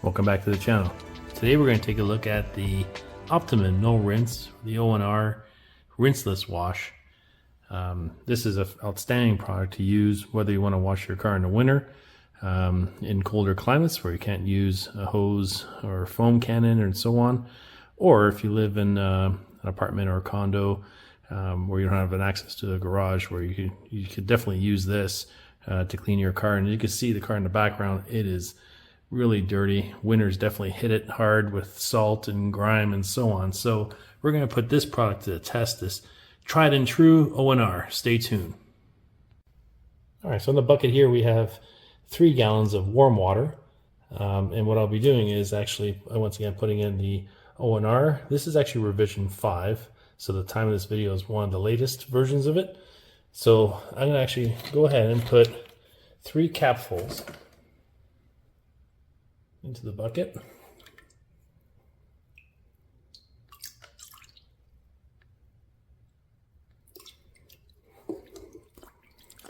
Welcome back to the channel. Today we're going to take a look at the Optimum no rinse, the ONR Rinseless wash. This is an outstanding product to use whether you want to wash your car in the winter, in colder climates where you can't use a hose or a foam cannon and so on, or if you live in an apartment or a condo where you don't have an access to a garage, where you could definitely use this to clean your car. And you can see the car in the background, it is really dirty. Winter's definitely hit it hard with salt and grime and so on. So we're going to put this product to the test, this tried and true ONR. Stay tuned. All right, so in the bucket here we have 3 gallons of warm water. And what I'll be doing is actually, once again, putting in the ONR. This is actually revision 5. So the time of this video is one of the latest versions of it. So I'm going to actually go ahead and put 3 capfuls into the bucket.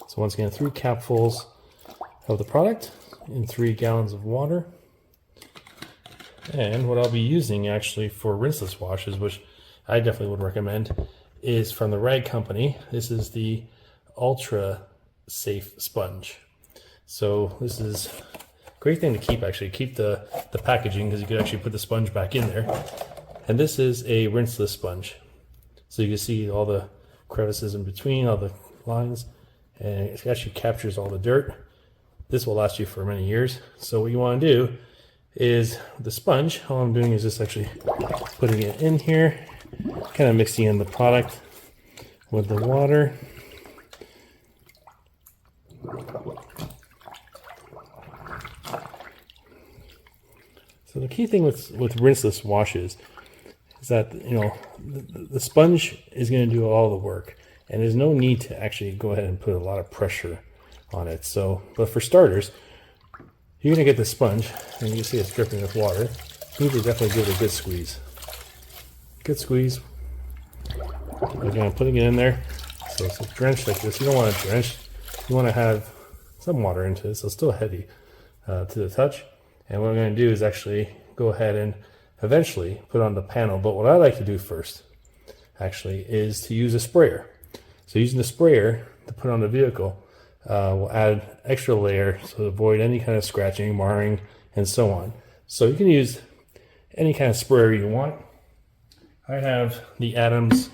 So once again, 3 capfuls of the product in 3 gallons of water. And what I'll be using actually for rinseless washes, which I definitely would recommend, is from the Rag Company. This is the Ultra Safe Sponge. So this is great thing to keep, actually. Keep the packaging, because you could actually put the sponge back in there. And this is a rinseless sponge. So you can see all the crevices in between, all the lines, and it actually captures all the dirt. This will last you for many years. So what you want to do is the sponge, all I'm doing is just actually putting it in here, kind of mixing in the product with the water. So the key thing with rinseless washes is that, you know, the sponge is going to do all the work, and there's no need to actually go ahead and put a lot of pressure on it. So, but for starters, you're going to get the sponge, and you can see it's dripping with water. You need to definitely give it a good squeeze. Good squeeze. Again, putting it in there. So it's drenched like this. You don't want it drenched. You want to have some water into it, so it's still heavy to the touch. And what I'm going to do is actually go ahead and eventually put on the panel. But what I like to do first, actually, is to use a sprayer. So using the sprayer to put on the vehicle will add extra layer to avoid any kind of scratching, marring, and so on. So you can use any kind of sprayer you want. I have the Adams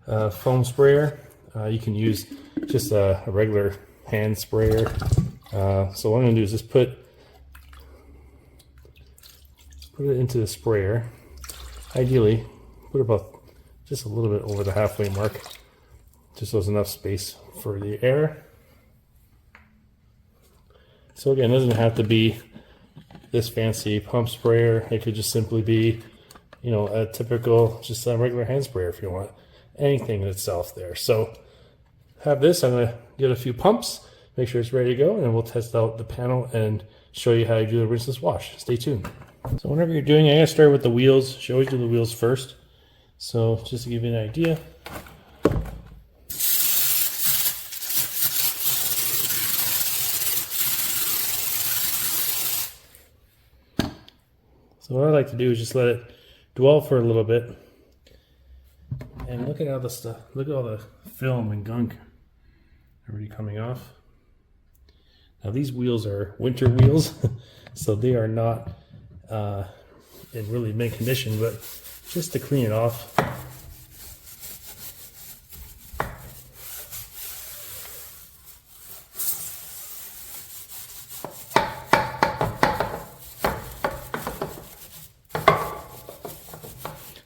foam sprayer. You can use just a regular hand sprayer. So what I'm going to do is just put it into the sprayer. Ideally, put about just a little bit over the halfway mark, just so there's enough space for the air. So again, it doesn't have to be this fancy pump sprayer. It could just simply be, you know, a typical, just a regular hand sprayer if you want. Anything in itself there. So have this. I'm going to get a few pumps, make sure it's ready to go, and then we'll test out the panel and show you how to do the rinseless wash. Stay tuned. So whenever you're doing it, I'm going to start with the wheels. Should always do the wheels first. So just to give you an idea. So what I like to do is just let it dwell for a little bit. And look at all the stuff. Look at all the film and gunk already coming off. Now these wheels are winter wheels, so they are not in really mint condition, but just to clean it off.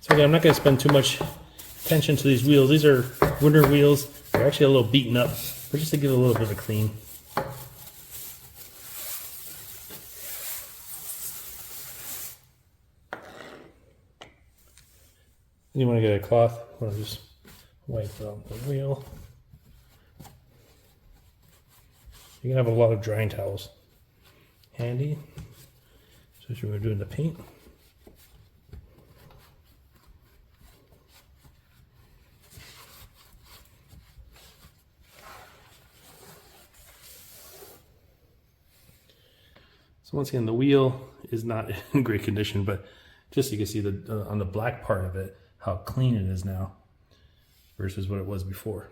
So again, I'm not going to spend too much attention to these wheels. These are winter wheels. They're actually a little beaten up, but just to give it a little bit of a clean. You want to get a cloth, or just wipe out the wheel. You can have a lot of drying towels handy, especially when we're doing the paint. So once again, the wheel is not in great condition, but just so you can see on the black part of it, how clean it is now versus what it was before.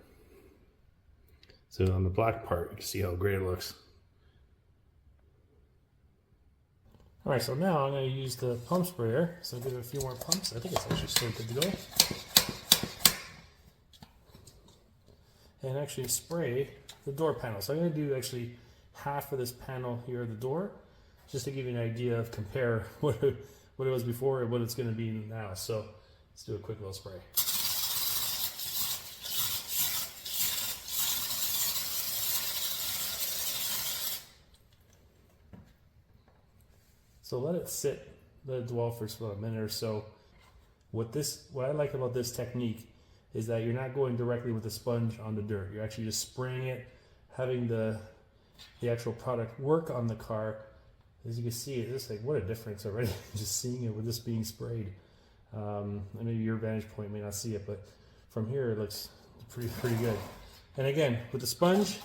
So on the black part, you can see how great it looks. All right, so now I'm going to use the pump sprayer. So I'll give it a few more pumps. I think it's actually still good to go. And actually spray the door panel. So I'm going to do actually half of this panel here at the door, just to give you an idea of compare what it was before and what it's going to be now. So let's do a quick little spray. So let it sit, let it dwell for about a minute or so. What I like about this technique is that you're not going directly with the sponge on the dirt. You're actually just spraying it, having the actual product work on the car. As you can see, it's just like, what a difference already, just seeing it with this being sprayed. Maybe your vantage point may not see it, but from here it looks pretty good. And again, with the sponge,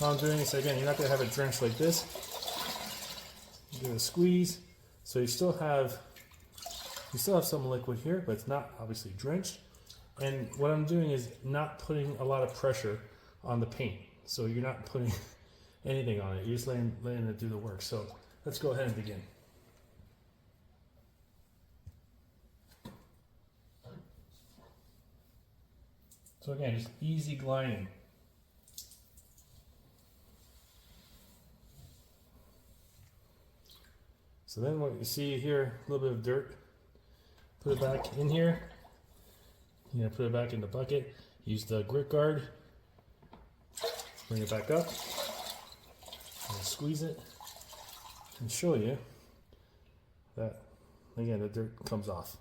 all I'm doing is, again, you're not gonna have it drenched like this. Give it a squeeze. So you still have some liquid here, but it's not obviously drenched. And what I'm doing is not putting a lot of pressure on the paint. So you're not putting anything on it. You're just letting it do the work. So let's go ahead and begin. So again, just easy gliding. So then what you see here, a little bit of dirt, put it back in here. You're gonna put it back in the bucket. Use the grit guard, bring it back up, and squeeze it, and show you that, again, the dirt comes off.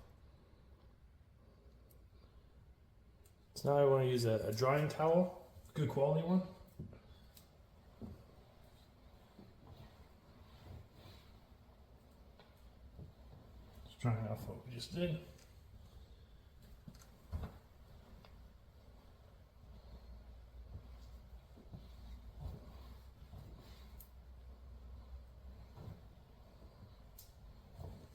So now I wanna use a drying towel, good quality one. Drying off what we just did.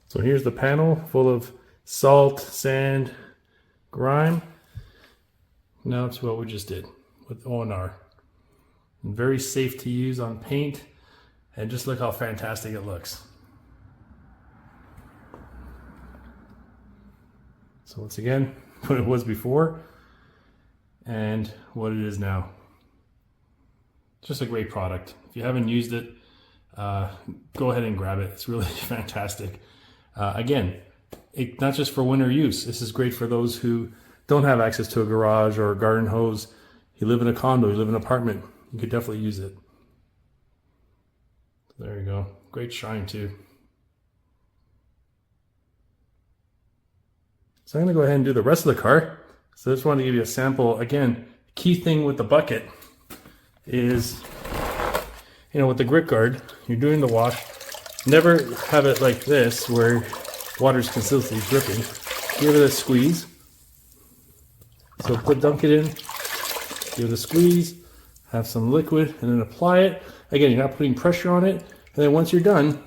So here's the panel full of salt, sand, grime. Now it's what we just did with ONR. And very safe to use on paint, and just look how fantastic it looks. So once again, what it was before and what it is now. Just a great product. If you haven't used it, go ahead and grab it. It's really fantastic. Again, not just for winter use. This is great for those who don't have access to a garage or a garden hose. You live in a condo, you live in an apartment, you could definitely use it. There you go. Great shine too. So I'm going to go ahead and do the rest of the car. So I just wanted to give you a sample. Again, key thing with the bucket is, with the grit guard, you're doing the wash. Never have it like this where water's consistently dripping. Give it a squeeze. So dunk it in, give it a squeeze, have some liquid, and then apply it. Again, you're not putting pressure on it. And then once you're done,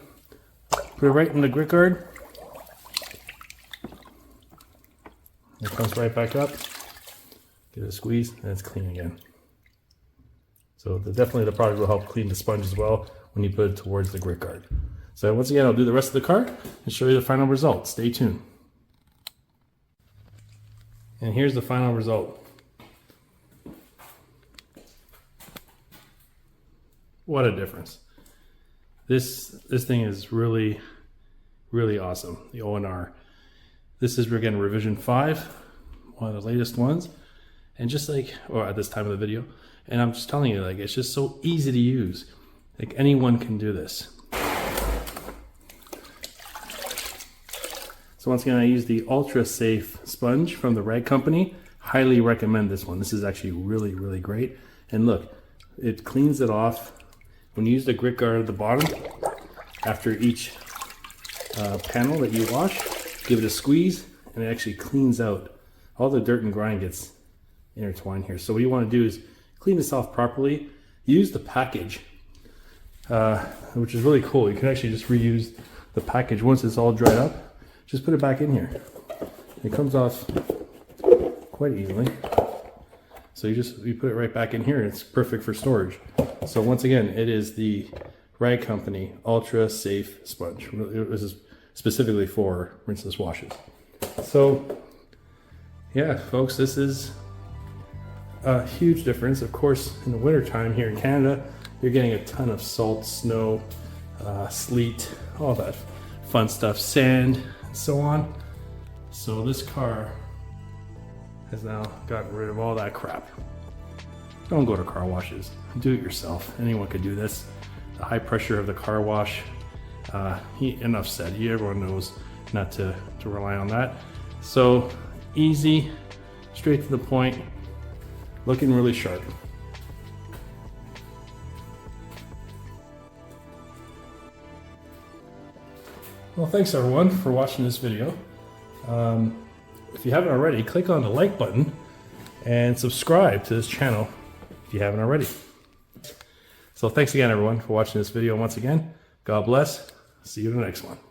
put it right in the grit guard. It comes right back up, give it a squeeze, and it's clean again. So definitely the product will help clean the sponge as well when you put it towards the grit guard. So once again, I'll do the rest of the car and show you the final result. Stay tuned. And here's the final result. What a difference. This thing is really, really awesome, the ONR. This is, again, revision 5, one of the latest ones. And just like, or at this time of the video, and I'm just telling you, like, it's just so easy to use. Like, anyone can do this. So once again, I use the Ultra Safe sponge from the Rag Company. Highly recommend this one. This is actually really, really great. And look, it cleans it off. When you use the grit guard at the bottom, after each panel that you wash, give it a squeeze, and it actually cleans out. All the dirt and grime gets intertwined here. So what you want to do is clean this off properly. Use the package, which is really cool. You can actually just reuse the package, once it's all dried up, just put it back in here. It comes off quite easily. So you put it right back in here and it's perfect for storage. So once again, it is the Rag Company Ultra Safe Sponge. This is specifically for rinseless washes. So yeah, folks, this is a huge difference. Of course, in the winter time here in Canada, you're getting a ton of salt, snow, sleet, all that fun stuff, sand, and so on. So this car has now gotten rid of all that crap. Don't go to car washes. Do it yourself. Anyone could do this. The high pressure of the car wash, enough said. Everyone knows not to rely on that. So easy, straight to the point, looking really sharp. Well, thanks everyone for watching this video. If you haven't already, click on the like button and subscribe to this channel if you haven't already. So thanks again everyone for watching this video once again. God bless. See you in the next one.